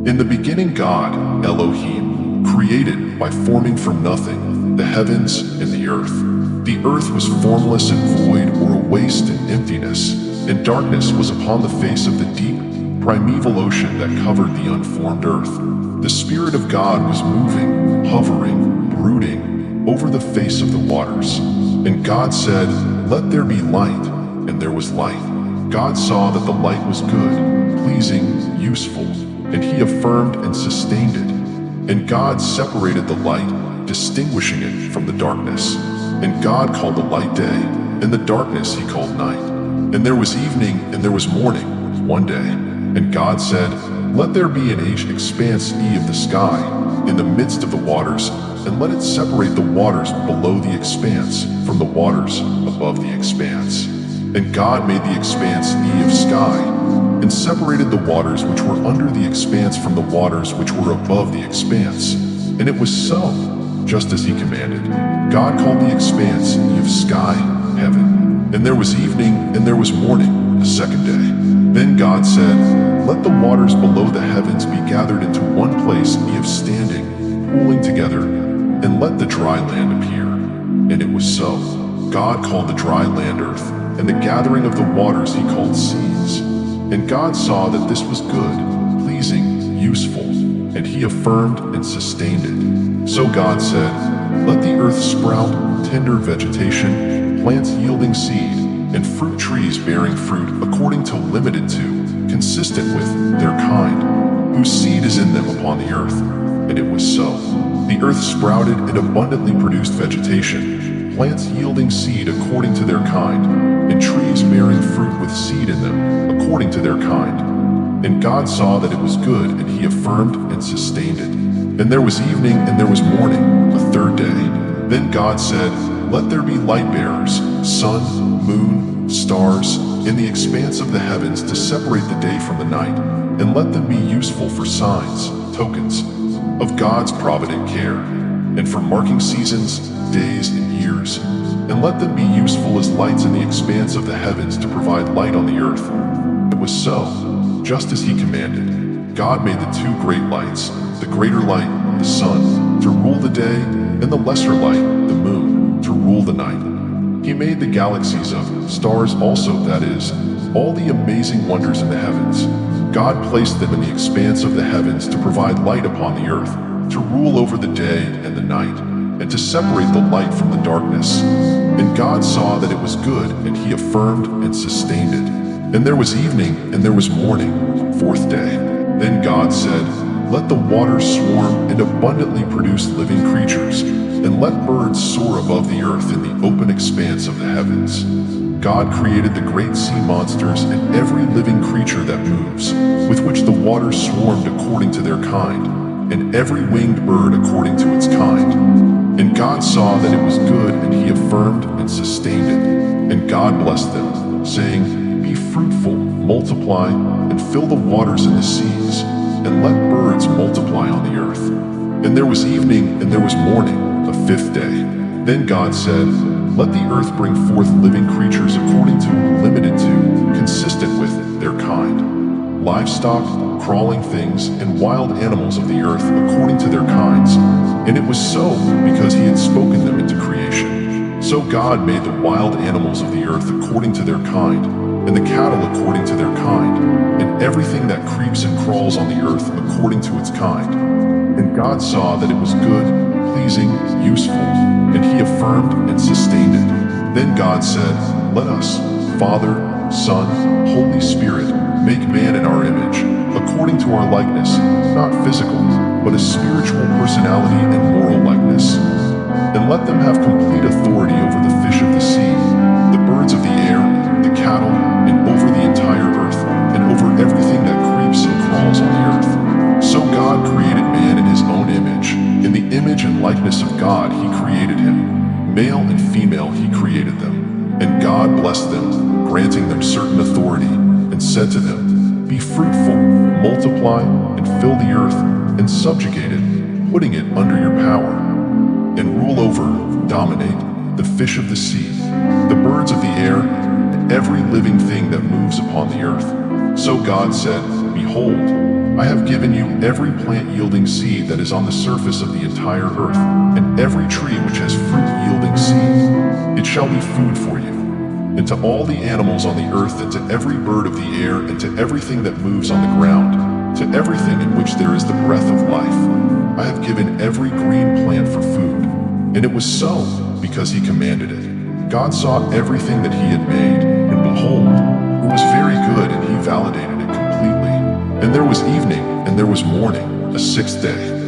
In the beginning God, Elohim, created by forming from nothing the heavens and the earth. The earth was formless and void, or a waste and emptiness, and darkness was upon the face of the deep, primeval ocean that covered the unformed earth. The Spirit of God was moving, hovering, brooding over the face of the waters. And God said, "Let there be light," and there was light. God saw that the light was good, pleasing, useful, and He affirmed and sustained it. And God separated the light, distinguishing it from the darkness. And God called the light day, and the darkness He called night. And there was evening and there was morning, one day. And God said, "Let there be an expanse of the sky in the midst of the waters, and let it separate the waters below the expanse from the waters above the expanse." And God made the expanse of sky, and separated the waters which were under the expanse from the waters which were above the expanse. And it was so, just as He commanded. God called the expanse of sky heaven. And there was evening and there was morning, the second day. Then God said, "Let the waters below the heavens be gathered into one place of standing, pooling together, and let the dry land appear." And it was so. God called the dry land earth, and the gathering of the waters He called seas. And God saw that this was good, pleasing, useful, and He affirmed and sustained it. So God said, "Let the earth sprout tender vegetation, plants yielding seed, and fruit trees bearing fruit according to limited to, consistent with their kind, whose seed is in them upon the earth." And it was so. The earth sprouted and abundantly produced vegetation, plants yielding seed according to their kind, and trees bearing fruit with seed in them according to their kind. And God saw that it was good, and He affirmed and sustained it. And there was evening and there was morning, a third day. Then God said, "Let there be light bearers, sun, moon, stars, in the expanse of the heavens to separate the day from the night, and let them be useful for signs, tokens, of God's provident care, and for marking seasons, days, and years. And let them be useful as lights in the expanse of the heavens to provide light on the earth." It was so, just as He commanded. God made the two great lights, the greater light, the sun, to rule the day, and the lesser light, the moon, to rule the night. He made the galaxies of stars also, that is, all the amazing wonders in the heavens. God placed them in the expanse of the heavens to provide light upon the earth, to rule over the day and the night, and to separate the light from the darkness. And God saw that it was good, and He affirmed and sustained it. And there was evening and there was morning, fourth day. Then God said, "Let the waters swarm and abundantly produce living creatures, and let birds soar above the earth in the open expanse of the heavens." God created the great sea monsters and every living creature that moves, with which the waters swarmed according to their kind, and every winged bird according to its kind. And God saw that it was good, and He affirmed and sustained it. And God blessed them, saying, "Be fruitful, multiply, and fill the waters in the seas, and let birds multiply on the earth." And there was evening and there was morning, the fifth day. Then God said, "Let the earth bring forth living creatures according to limited to, consistent with their kind, livestock, crawling things, and wild animals of the earth according to their kinds." And it was so, because He had spoken them into creation. So God made the wild animals of the earth according to their kind, and the cattle according to their kind, and everything that creeps and crawls on the earth according to its kind. And God saw that it was good, pleasing, useful, and He affirmed and sustained it. Then God said, "Let us, Father, Son, Holy Spirit, make man in our image, according to our likeness, not physical, but a spiritual personality and moral likeness. And let them have complete authority over the fish of the sea, the birds of the air, the cattle, and over the entire earth, and over everything that creeps and crawls on the earth." So God created man in His own image. In the image and likeness of God He created him. Male and female He created them. And God blessed them, granting them certain authority, and said to them, "Be fruitful, multiply, and fill the earth, and subjugate it, putting it under your power, and rule over, dominate, the fish of the sea, the birds of the air, and every living thing that moves upon the earth." So God said, "Behold, I have given you every plant-yielding seed that is on the surface of the entire earth, and every tree which has fruit-yielding seed. It shall be food for you. And to all the animals on the earth, and to every bird of the air, and to everything that moves on the ground, to everything in which there is the breath of life, I have given every green plant for food. And it was so, because he commanded it. God saw everything that he had made, and behold, it was very good, and he validated it completely. And there was evening, and there was morning, a sixth day.